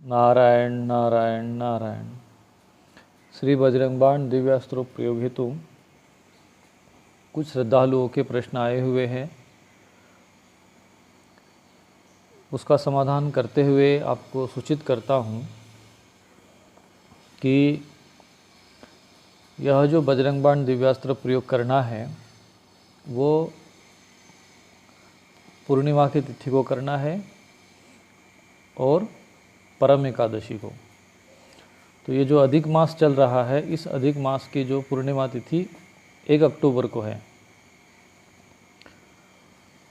नारायण नारायण नारायण। श्री बजरंग बाण दिव्यास्त्र प्रयोग हेतु कुछ श्रद्धालुओं के प्रश्न आए हुए हैं, उसका समाधान करते हुए आपको सूचित करता हूँ कि यह जो बजरंग बाण दिव्यास्त्र प्रयोग करना है वो पूर्णिमा की तिथि को करना है और परम एकादशी को। तो ये जो अधिक मास चल रहा है, इस अधिक मास की जो पूर्णिमा तिथि 1 अक्टूबर को है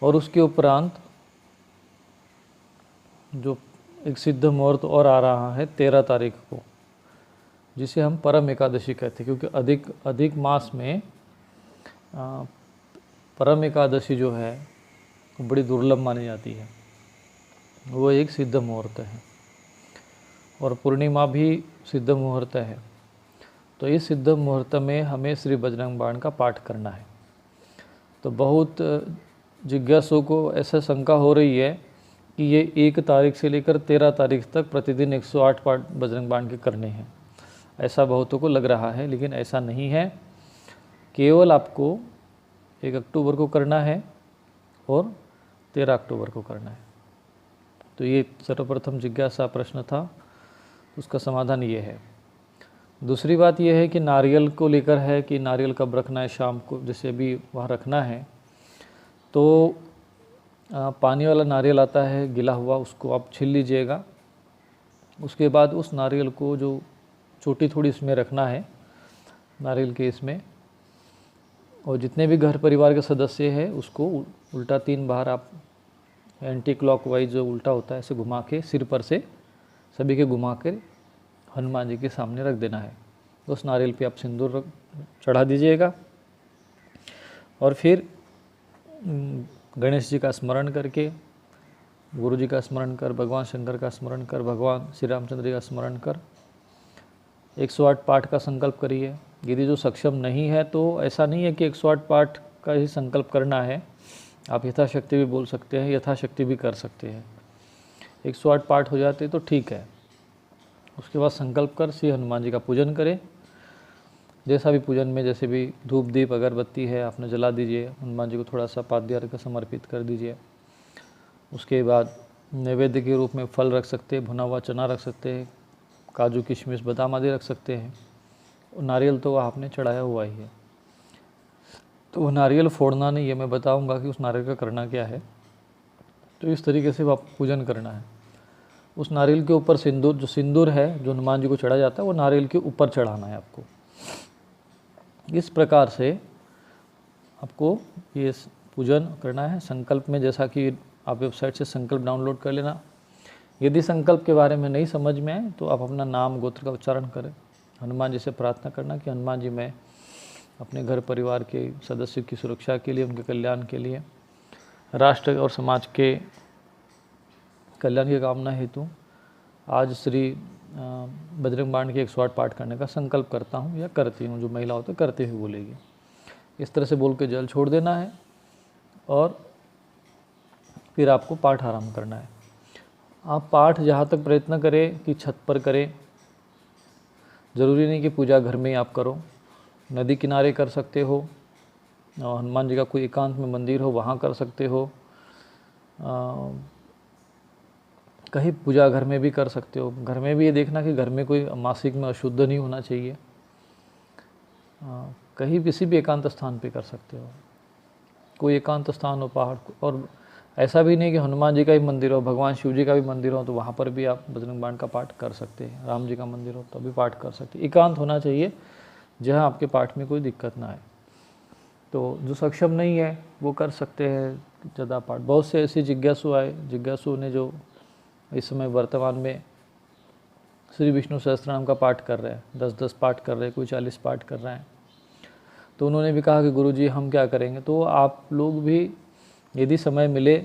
और उसके उपरांत जो एक सिद्ध मुहूर्त और आ रहा है 13 तारीख को, जिसे हम परम एकादशी कहते हैं, क्योंकि अधिक मास में परम एकादशी जो है वो बड़ी दुर्लभ मानी जाती है। वो एक सिद्ध मुहूर्त है और पूर्णिमा भी सिद्ध मुहूर्त है। तो इस सिद्ध मुहूर्त में हमें श्री बजरंग बाण का पाठ करना है। तो बहुत जिज्ञासुओं को ऐसा शंका हो रही है कि ये 1 तारीख से लेकर 13 तारीख तक प्रतिदिन 108 पाठ बजरंग बाण के करने हैं, ऐसा बहुतों को लग रहा है, लेकिन ऐसा नहीं है। केवल आपको 1 अक्टूबर को करना है और 13 अक्टूबर को करना है। तो ये सर्वप्रथम जिज्ञासा प्रश्न था, उसका समाधान ये है। दूसरी बात यह है कि नारियल को लेकर है कि नारियल कब रखना है, शाम को जैसे अभी वहाँ रखना है। तो पानी वाला नारियल आता है गिला हुआ, उसको आप छील लीजिएगा। उसके बाद उस नारियल को जो चोटी थोड़ी इसमें रखना है नारियल के इसमें, और जितने भी घर परिवार के सदस्य हैं उसको उल्टा 3 बार आप एंटी क्लॉकवाइज जो उल्टा होता है ऐसे घुमा के सिर पर से सभी के घुमा कर हनुमान जी के सामने रख देना है। उस नारियल पे आप सिंदूर चढ़ा दीजिएगा और फिर गणेश जी का स्मरण करके, गुरु जी का स्मरण कर, भगवान शंकर का स्मरण कर, भगवान श्री रामचंद्र जी का स्मरण कर 108 पाठ का संकल्प करिए। यदि जो सक्षम नहीं है तो ऐसा नहीं है कि 108 पाठ का ही संकल्प करना है, आप यथाशक्ति भी बोल सकते हैं, यथाशक्ति भी कर सकते हैं। 108 पाठ हो जाते तो ठीक है। उसके बाद संकल्प कर श्री हनुमान जी का पूजन करें। जैसा भी पूजन में, जैसे भी धूप दीप अगरबत्ती है आपने जला दीजिए, हनुमान जी को थोड़ा सा पाद्य अर्घ्य समर्पित कर दीजिए। उसके बाद नैवेद्य के रूप में फल रख सकते हैं, भुना हुआ चना रख सकते हैं, काजू किशमिश बादाम आदि रख सकते हैं। और नारियल तो आपने चढ़ाया हुआ ही है, तो वो नारियल फोड़ना नहीं है। मैं बताऊंगा कि उस नारियल का करना क्या है। तो इस तरीके से आप पूजन करना है। उस नारियल के ऊपर सिंदूर, जो सिंदूर है जो हनुमान जी को चढ़ा जाता है, वो नारियल के ऊपर चढ़ाना है आपको। इस प्रकार से आपको ये पूजन करना है संकल्प में, जैसा कि आप वेबसाइट से संकल्प डाउनलोड कर लेना। यदि संकल्प के बारे में नहीं समझ में आए तो आप अपना नाम गोत्र का उच्चारण करें, हनुमान जी से प्रार्थना करना कि हनुमान जी मैं अपने घर परिवार के सदस्यों की सुरक्षा के लिए, उनके कल्याण के लिए, राष्ट्र और समाज के कल्याण की कामना हेतु आज श्री बजरंग बाण के 108 पाठ करने का संकल्प करता हूँ या करती हूँ। जो महिला होती है करते हुए बोलेगी। इस तरह से बोल के जल छोड़ देना है और फिर आपको पाठ आरंभ करना है। आप पाठ जहाँ तक प्रयत्न करें कि छत पर करें, ज़रूरी नहीं कि पूजा घर में ही आप करो। नदी किनारे कर सकते हो, और हनुमान जी का कोई एकांत में मंदिर हो वहाँ कर सकते हो, कहीं पूजा घर में भी कर सकते हो। घर में भी ये देखना कि घर में कोई मासिक में अशुद्ध नहीं होना चाहिए। कहीं किसी भी एकांत स्थान पे कर सकते हो, कोई एकांत स्थान हो पहाड़। और ऐसा भी नहीं कि हनुमान जी का ही मंदिर हो, भगवान शिव जी का भी मंदिर हो तो वहाँ पर भी आप बजरंग बाण का पाठ कर सकते हैं। राम जी का मंदिर हो तो भी पाठ कर सकते हैं। एकांत होना चाहिए जहाँ आपके पाठ में कोई दिक्कत ना आए। तो जो सक्षम नहीं है वो कर सकते हैं ज़्यादा पाठ। बहुत से ऐसे जिज्ञासु ने जो इस समय वर्तमान में श्री विष्णु सहस्त्रनाम का पाठ कर रहे हैं, 10-10 पाठ कर रहे हैं, कोई 40 पाठ कर रहे हैं। तो उन्होंने भी कहा कि गुरुजी हम क्या करेंगे। तो आप लोग भी यदि समय मिले,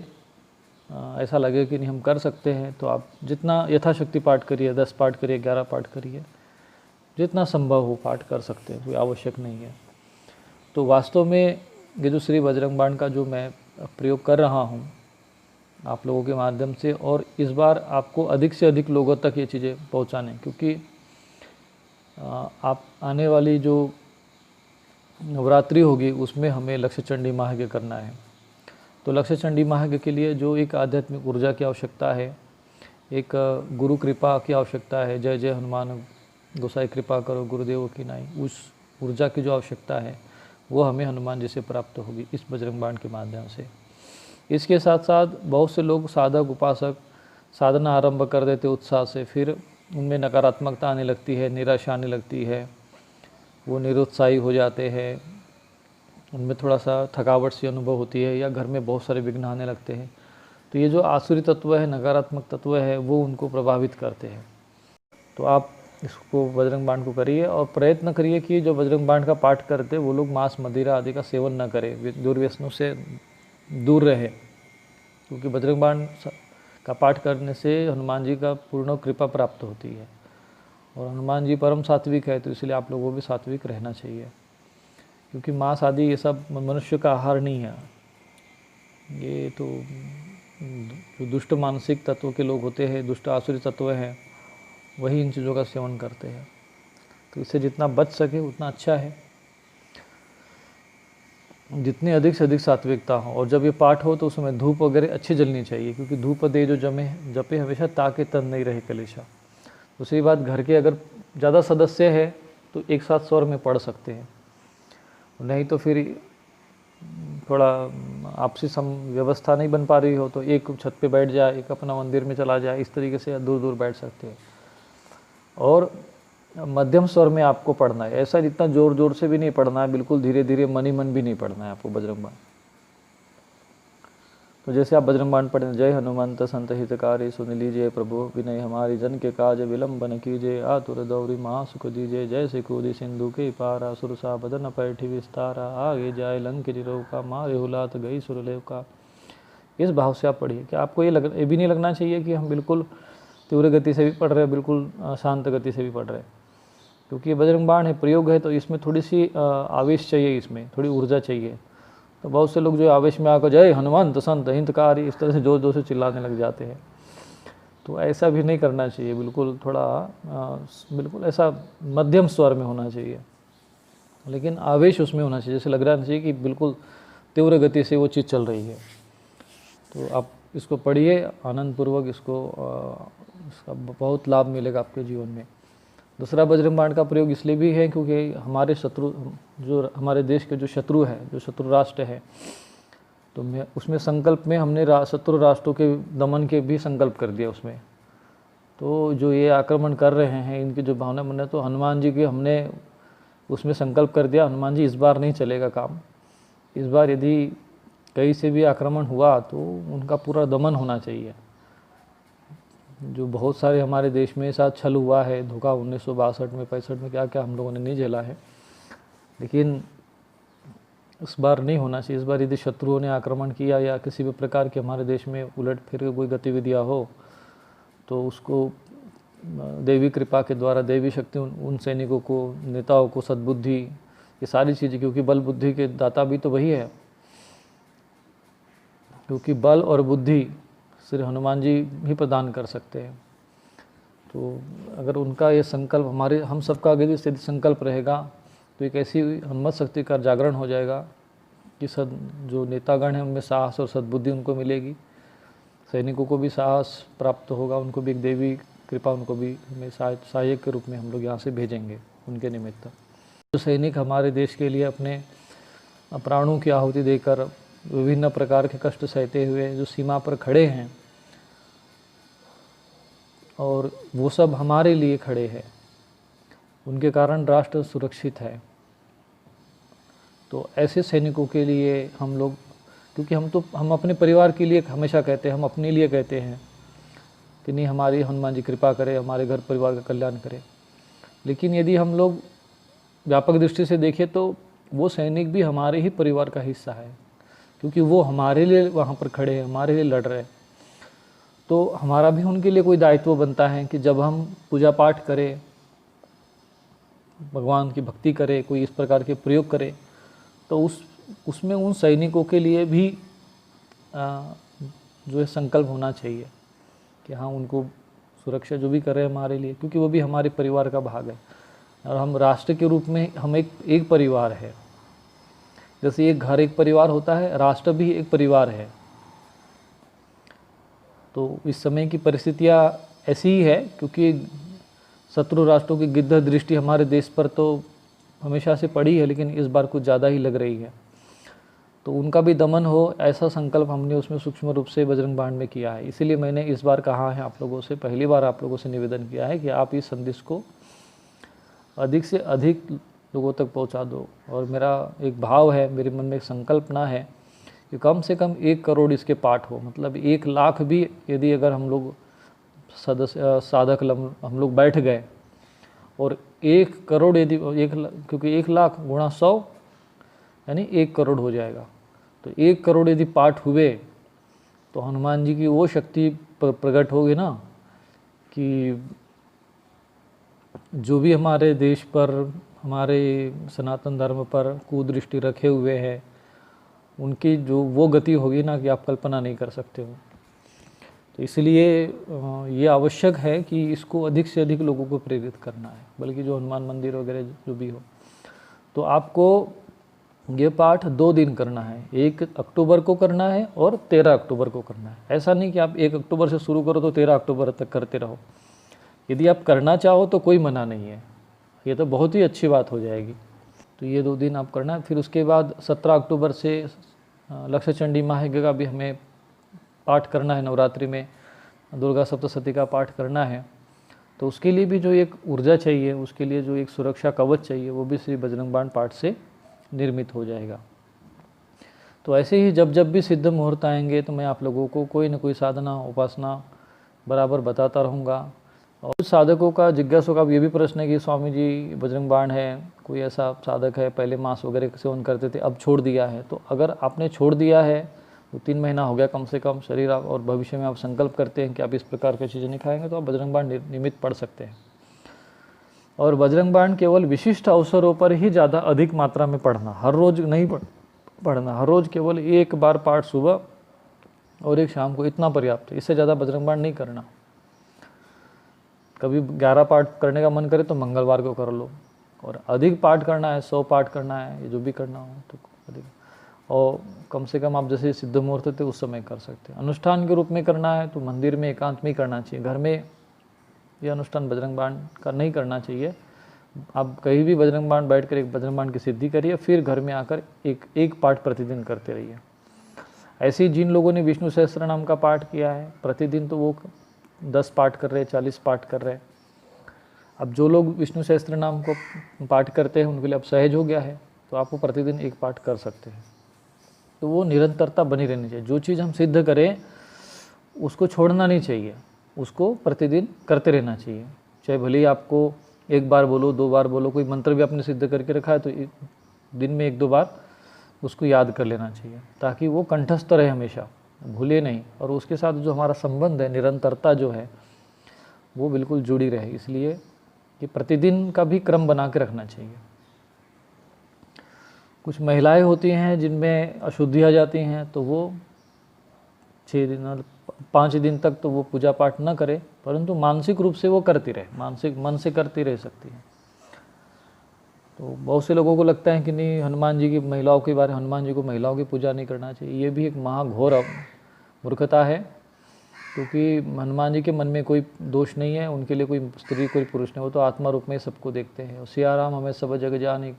ऐसा लगे कि नहीं हम कर सकते हैं, तो आप जितना यथाशक्ति पाठ करिए, 10 पाठ करिए, 11 पाठ करिए, जितना संभव हो पाठ कर सकते हैं, कोई आवश्यक नहीं है। तो वास्तव में ये जो श्री बजरंग बाण का जो मैं प्रयोग कर रहा हूँ, आप लोगों के माध्यम से, और इस बार आपको अधिक से अधिक लोगों तक ये चीज़ें पहुंचाने, क्योंकि आप आने वाली जो नवरात्रि होगी उसमें हमें लक्ष्य चंडी महायज्ञ करना है। तो लक्ष्य चंडी महायज्ञ के लिए जो एक आध्यात्मिक ऊर्जा की आवश्यकता है, एक गुरु कृपा की आवश्यकता है, जय जय हनुमान गोसाई कृपा करो गुरुदेव की नाई, उस ऊर्जा की जो आवश्यकता है वो हमें हनुमान जी से प्राप्त होगी इस बजरंग बाण के माध्यम से। इसके साथ साथ बहुत से लोग साधक उपासक साधना आरंभ कर देते उत्साह से, फिर उनमें नकारात्मकता आने लगती है, निराशा आने लगती है, वो निरुत्साही हो जाते हैं, उनमें थोड़ा सा थकावट सी अनुभव होती है, या घर में बहुत सारे विघ्न आने लगते हैं। तो ये जो आसुरी तत्व है, नकारात्मक तत्व है, वो उनको प्रभावित करते हैं। तो आप इसको बजरंग बाण को करिए और प्रयत्न करिए कि जो बजरंग बाण का पाठ करते वो लोग मांस मदिरा आदि का सेवन न करें, दुर्व्यसनों से दूर रहे, क्योंकि बजरंग बाण का पाठ करने से हनुमान जी का पूर्ण कृपा प्राप्त होती है। और हनुमान जी परम सात्विक है, तो इसलिए आप लोगों को भी सात्विक रहना चाहिए, क्योंकि मांस आदि ये सब मनुष्य का आहार नहीं है। ये तो जो दुष्ट मानसिक तत्व के लोग होते हैं, दुष्ट आसुरी तत्व हैं, वही इन चीज़ों का सेवन करते हैं। तो इससे जितना बच सके उतना अच्छा है, जितनी अधिक से अधिक सात्विकता हो। और जब ये पाठ हो तो उसमें धूप वगैरह अच्छी जलनी चाहिए, क्योंकि धूप दे जो जपे हमेशा ताके तन नहीं रहे कलेशा। दूसरी बात, घर के अगर ज़्यादा सदस्य है तो एक साथ स्वर में पढ़ सकते हैं, नहीं तो फिर थोड़ा आपसी व्यवस्था नहीं बन पा रही हो तो एक छत पे बैठ जाए, एक अपना मंदिर में चला जाए, इस तरीके से दूर दूर बैठ सकते हैं। और मध्यम स्वर में आपको पढ़ना है, ऐसा जितना जोर जोर से भी नहीं पढ़ना है, बिल्कुल धीरे धीरे मन ही मन भी नहीं पढ़ना है आपको बजरंग बाण। तो जैसे आप बजरंग बाण पढ़ें, जय हनुमंत संत हितकारी सुन लीजिए, प्रभु विनय हमारी जन के काज विलंबन कीजिए, आतुर दौरी महासुख दीजिए, जैसे कूदी सिंधु के पारा, सुरसा बदन पैठी विस्तारा, आगे जाए लंक का मारे हुलात गई सुरलेव का। इस भाव से आप पढ़िए कि आपको ये भी नहीं लगना चाहिए कि हम बिल्कुल तीव्र गति से भी पढ़ रहे हैं, बिल्कुल शांत गति से भी पढ़ रहे हैं, क्योंकि ये बजरंग बाण है, प्रयोग है, तो इसमें थोड़ी सी आवेश चाहिए, इसमें थोड़ी ऊर्जा चाहिए। तो बहुत से लोग जो आवेश में आकर जय हनुमंत संत हितकारी इस तरह से जोर जोर से चिल्लाने लग जाते हैं। तो ऐसा भी नहीं करना चाहिए, बिल्कुल थोड़ा बिल्कुल ऐसा मध्यम स्वर में होना चाहिए, लेकिन आवेश उसमें होना चाहिए, जैसे लग रहा चाहिए कि बिल्कुल तीव्र गति से वो चीज़ चल रही है। तो आप इसको पढ़िए आनंदपूर्वक, इसका बहुत लाभ मिलेगा आपके जीवन में। दूसरा, बजरंग बाण का प्रयोग इसलिए भी है क्योंकि हमारे शत्रु, जो हमारे देश के जो शत्रु है, जो शत्रु राष्ट्र है, तो मैं उसमें संकल्प में हमने शत्रु राष्ट्रों के दमन के भी संकल्प कर दिया उसमें। तो जो ये आक्रमण कर रहे हैं, इनकी जो भावना मन है, तो हनुमान जी के हमने उसमें संकल्प कर दिया, हनुमान जी इस बार नहीं चलेगा काम, इस बार यदि कहीं से भी आक्रमण हुआ तो उनका पूरा दमन होना चाहिए। जो बहुत सारे हमारे देश में साथ छल हुआ है, धोखा 1962 में 65 में क्या क्या हम लोगों ने नहीं झेला है, लेकिन इस बार नहीं होना चाहिए। इस बार यदि शत्रुओं ने आक्रमण किया या किसी भी प्रकार के हमारे देश में उलट फिर कोई गतिविधियाँ हो, तो उसको देवी कृपा के द्वारा, देवी शक्ति उन सैनिकों को, नेताओं को सद्बुद्धि, ये सारी चीज़ें, क्योंकि बल बुद्धि के दाता भी तो वही है, क्योंकि बल और बुद्धि श्री हनुमान जी ही प्रदान कर सकते हैं। तो अगर उनका ये संकल्प हमारे हम सबका अगर यदि संकल्प रहेगा तो एक ऐसी हिम्मत शक्ति का जागरण हो जाएगा कि जो नेतागण हैं उनमें साहस और सद्बुद्धि उनको मिलेगी, सैनिकों को भी साहस प्राप्त होगा, उनको भी एक देवी कृपा, उनको भी हमें सहायक के रूप में हम लोग यहाँ से भेजेंगे उनके निमित्त। जो सैनिक हमारे देश के लिए अपने प्राणों की आहुति देकर विभिन्न प्रकार के कष्ट सहते हुए जो सीमा पर खड़े हैं, और वो सब हमारे लिए खड़े हैं, उनके कारण राष्ट्र सुरक्षित है। तो ऐसे सैनिकों के लिए हम लोग, क्योंकि हम अपने परिवार के लिए हमेशा कहते हैं, हम अपने लिए कहते हैं कि नहीं हमारी हनुमान जी कृपा करे, हमारे घर परिवार का कल्याण करे, लेकिन यदि हम लोग व्यापक दृष्टि से देखें तो वो सैनिक भी हमारे ही परिवार का हिस्सा है, क्योंकि वो हमारे लिए वहाँ पर खड़े हैं, हमारे लिए लड़ रहे हैं। तो हमारा भी उनके लिए कोई दायित्व बनता है कि जब हम पूजा पाठ करें, भगवान की भक्ति करें, कोई इस प्रकार के प्रयोग करें, तो उसमें उन सैनिकों के लिए भी जो है संकल्प होना चाहिए कि हाँ उनको सुरक्षा जो भी कर रहे हैं हमारे लिए, क्योंकि वो भी हमारे परिवार का भाग है और हम राष्ट्र के रूप में हम एक परिवार है। जैसे एक घर एक परिवार होता है, राष्ट्र भी एक परिवार है। तो इस समय की परिस्थितियाँ ऐसी ही है, क्योंकि शत्रु राष्ट्रों की गिद्ध दृष्टि हमारे देश पर तो हमेशा से पड़ी है, लेकिन इस बार कुछ ज़्यादा ही लग रही है। तो उनका भी दमन हो, ऐसा संकल्प हमने उसमें सूक्ष्म रूप से बजरंग बाण में किया है। इसीलिए मैंने इस बार कहा है आप लोगों से, पहली बार आप लोगों से निवेदन किया है कि आप इस संदेश को अधिक से अधिक लोगों तक पहुंचा दो। और मेरा एक भाव है, मेरे मन में एक संकल्पना है कि कम से कम 1 करोड़ इसके पाठ हो, मतलब 1 लाख भी यदि अगर हम लोग साधक हम लोग बैठ गए और 1 करोड़ यदि क्योंकि 1 लाख गुणा 100 यानी 1 करोड़ हो जाएगा। तो 1 करोड़ यदि पाठ हुए तो हनुमान जी की वो शक्ति प्रकट होगी ना कि जो भी हमारे देश पर, हमारे सनातन धर्म पर कुदृष्टि रखे हुए हैं, उनकी जो वो गति होगी ना कि आप कल्पना नहीं कर सकते हो। तो इसलिए ये आवश्यक है कि इसको अधिक से अधिक लोगों को प्रेरित करना है, बल्कि जो हनुमान मंदिर वगैरह जो भी हो। तो आपको ये पाठ 2 दिन करना है, 1 अक्टूबर को करना है और 13 अक्टूबर को करना है। ऐसा नहीं कि आप 1 अक्टूबर से शुरू करो तो 13 अक्टूबर तक करते रहो। यदि आप करना चाहो तो कोई मना नहीं है, ये तो बहुत ही अच्छी बात हो जाएगी। तो ये 2 दिन आप करना है। फिर उसके बाद 17 अक्टूबर से लक्ष्य चंडी महायज्ञ का भी हमें पाठ करना है। नवरात्रि में दुर्गा सप्तशती का पाठ करना है। तो उसके लिए भी जो एक ऊर्जा चाहिए, उसके लिए जो एक सुरक्षा कवच चाहिए, वो भी श्री बजरंग बाण पाठ से निर्मित हो जाएगा। तो ऐसे ही जब जब भी सिद्ध मुहूर्त आएंगे तो मैं आप लोगों को कोई न कोई साधना उपासना बराबर बताता रहूँगा। और कुछ साधकों का, जिज्ञासु का ये भी प्रश्न है कि स्वामी जी बजरंग बाण है, कोई ऐसा साधक है पहले मांस वगैरह सेवन करते थे, अब छोड़ दिया है। तो अगर आपने छोड़ दिया है तो 3 महीना हो गया कम से कम शरीर, और भविष्य में आप संकल्प करते हैं कि आप इस प्रकार की चीज़ें नहीं खाएंगे, तो आप बजरंग बाण नियमित पढ़ सकते हैं। और बजरंग बाण केवल विशिष्ट अवसरों पर ही ज़्यादा अधिक मात्रा में पढ़ना, हर रोज़ नहीं पढ़ना। हर रोज़ केवल 1 बार पाठ सुबह और 1 शाम को, इतना पर्याप्त है। इससे ज़्यादा बजरंग बाण नहीं करना। कभी 11 पाठ करने का मन करे तो मंगलवार को कर लो, और अधिक पाठ करना है, 100 पाठ करना है, ये जो भी करना हो तो अधिक, और कम से कम आप जैसे सिद्ध मुहूर्त थे उस समय कर सकते हैं। अनुष्ठान के रूप में करना है तो मंदिर में एकांत में करना चाहिए। घर में ये अनुष्ठान बजरंग बाण का नहीं करना चाहिए। आप कहीं भी बजरंग बाण बैठ कर एक बजरंग बाण की सिद्धि करिए, फिर घर में आकर एक पाठ प्रतिदिन करते रहिए। ऐसे ही जिन लोगों ने विष्णु सहस्त्र नाम का पाठ किया है प्रतिदिन, तो वो 10 पाठ कर रहे, 40 पाठ कर रहे। अब जो लोग विष्णु सहस्त्र नाम को पाठ करते हैं उनके लिए अब सहज हो गया है, तो आप वो प्रतिदिन 1 पाठ कर सकते हैं। तो वो निरंतरता बनी रहनी चाहिए। जो चीज़ हम सिद्ध करें उसको छोड़ना नहीं चाहिए, उसको प्रतिदिन करते रहना चाहिए। चाहे भले ही आपको 1 बार बोलो, 2 बार बोलो, कोई मंत्र भी आपने सिद्ध करके रखा है तो दिन में 1-2 बार उसको याद कर लेना चाहिए, ताकि वो कंठस्थ रहे, हमेशा भूले नहीं। और उसके साथ जो हमारा संबंध है, निरंतरता जो है वो बिल्कुल जुड़ी रहे। इसलिए ये प्रतिदिन का भी क्रम बना के रखना चाहिए। कुछ महिलाएं होती हैं जिनमें अशुद्धि आ जाती हैं, तो वो 6 दिन 5 दिन तक तो वो पूजा पाठ न करे, परंतु मानसिक रूप से वो करती रहे, मानसिक मन से करती रह सकती है। तो बहुत से लोगों को लगता है कि नहीं, हनुमान जी की महिलाओं के बारे, हनुमान जी को महिलाओं की पूजा नहीं करना चाहिए। ये भी एक महाघोर मूर्खता है, क्योंकि हनुमान जी के मन में कोई दोष नहीं है, उनके लिए कोई स्त्री कोई पुरुष नहीं, वो तो आत्मा रूप में सबको देखते हैं। और सिया राम हमें सब जग जाने,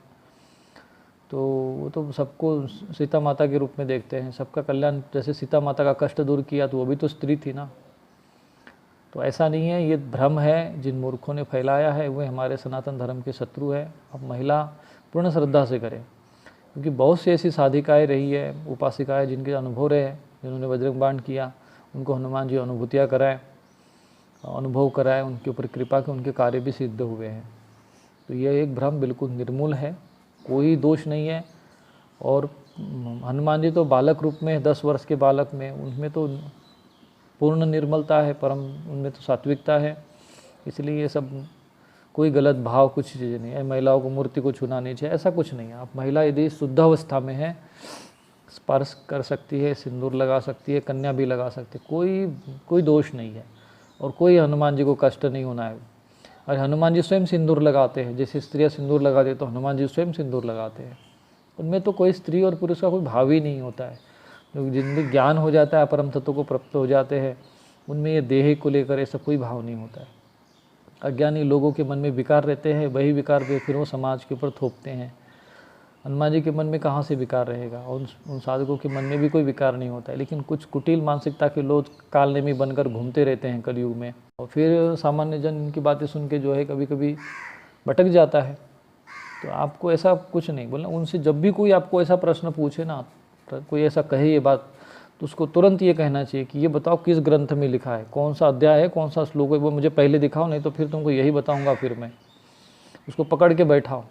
तो वो तो सबको सीता माता के रूप में देखते हैं, सबका कल्याण। जैसे सीता माता का कष्ट दूर किया तो वो भी तो स्त्री थी ना। तो ऐसा नहीं है, ये भ्रम है जिन मूर्खों ने फैलाया है, वे हमारे सनातन धर्म के शत्रु है। अब महिला पूर्ण श्रद्धा से करें, क्योंकि बहुत सी ऐसी साधिकाएँ रही है, उपासिकाएँ जिनके अनुभव रहे, जिन्होंने बजरंग बाण किया, उनको हनुमान जी अनुभूतियाँ कराए, अनुभव कराए, उनके ऊपर कृपा के उनके कार्य भी सिद्ध हुए हैं। तो यह एक भ्रम बिल्कुल निर्मूल है, कोई दोष नहीं है। और हनुमान जी तो बालक रूप में, 10 वर्ष के बालक में, उनमें तो पूर्ण निर्मलता है, परम उनमें तो सात्विकता है। इसलिए ये सब कोई गलत भाव कुछ चीज़ें नहीं है। महिलाओं को मूर्ति को छूना नहीं चाहिए, ऐसा कुछ नहीं है। आप महिला यदि शुद्ध अवस्था में है स्पर्श कर सकती है, सिंदूर लगा सकती है, कन्या भी लगा सकती है, कोई दोष नहीं है और कोई हनुमान जी को कष्ट नहीं होना है। और हनुमान जी स्वयं सिंदूर लगाते हैं, जैसे स्त्रियाँ सिंदूर लगाते हैं तो हनुमान जी स्वयं सिंदूर लगाते हैं। उनमें तो कोई स्त्री और पुरुष का कोई भाव ही नहीं होता है। जिनमें ज्ञान हो जाता है, परम तत्व को प्राप्त हो जाते हैं, उनमें ये देह को लेकर ऐसा कोई भाव नहीं होता है। अज्ञानी लोगों के मन में विकार रहते हैं, वही विकार फिर वो समाज के ऊपर थोपते हैं। हनुमान जी के मन में कहाँ से विकार रहेगा, उन साधकों के मन में भी कोई विकार नहीं होता है। लेकिन कुछ कुटिल मानसिकता के लोग कालनेमी बनकर घूमते रहते हैं कलयुग में, और फिर सामान्य जन इनकी बातें सुन के जो है कभी कभी भटक जाता है। तो आपको ऐसा कुछ नहीं बोलना। उनसे जब भी कोई आपको ऐसा प्रश्न पूछे ना, कोई ऐसा कहे ये बात, तो उसको तुरंत ये कहना चाहिए कि ये बताओ किस ग्रंथ में लिखा है, कौन सा अध्याय है, कौन सा श्लोक है, वो मुझे पहले दिखाओ, नहीं तो फिर तुमको यही बताऊंगा। फिर मैं उसको पकड़ के बैठाओ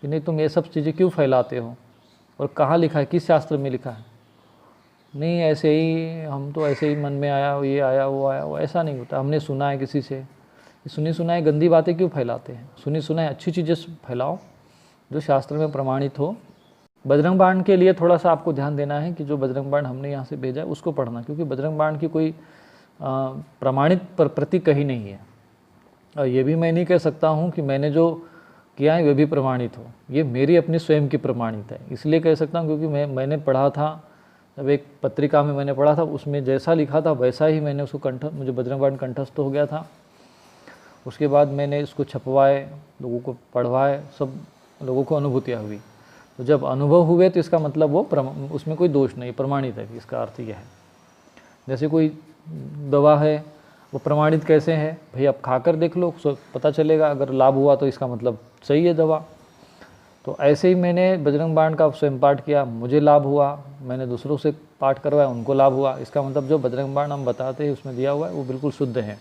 कि नहीं तुम ये सब चीज़ें क्यों फैलाते हो, और कहाँ लिखा है, किस शास्त्र में लिखा है। नहीं ऐसे ही, हम तो ऐसे ही मन में आया, ये आया वो आया, वो ऐसा नहीं होता। हमने सुना है किसी से, सुनी सुनाई गंदी बातें क्यों फैलाते हैं। सुनी सुनाई अच्छी चीज़ें फैलाओ जो शास्त्र में प्रमाणित हो। बजरंग बाण के लिए थोड़ा सा आपको ध्यान देना है कि जो बजरंग बाण हमने यहाँ से भेजा है उसको पढ़ना, क्योंकि बजरंग बाण की कोई प्रमाणित प्रतीक कहीं नहीं है। और ये भी मैं नहीं कह सकता हूँ कि मैंने जो किया है वे भी प्रमाणित हो, ये मेरी अपनी स्वयं की प्रमाणित है। इसलिए कह सकता हूँ क्योंकि मैंने पढ़ा था, जब एक पत्रिका में मैंने पढ़ा था, उसमें जैसा लिखा था वैसा ही मैंने उसको मुझे बजरंग बाण कंठस्थ हो गया था। उसके बाद मैंने इसको छपवाए, लोगों को पढ़वाए, सब लोगों को अनुभूतियाँ हुई। तो जब अनुभव हुए तो इसका मतलब वो उसमें कोई दोष नहीं, प्रमाणित है। इसका अर्थ यह है, जैसे कोई दवा है वो प्रमाणित कैसे है भाई, आप खाकर देख लो, पता चलेगा। अगर लाभ हुआ तो इसका मतलब सही है दवा। तो ऐसे ही मैंने बजरंग बाण का स्वयं पाठ किया, मुझे लाभ हुआ, मैंने दूसरों से पाठ करवाया, उनको लाभ हुआ। इसका मतलब जो बजरंग बाण हम बताते हैं उसमें दिया हुआ है वो बिल्कुल शुद्ध है।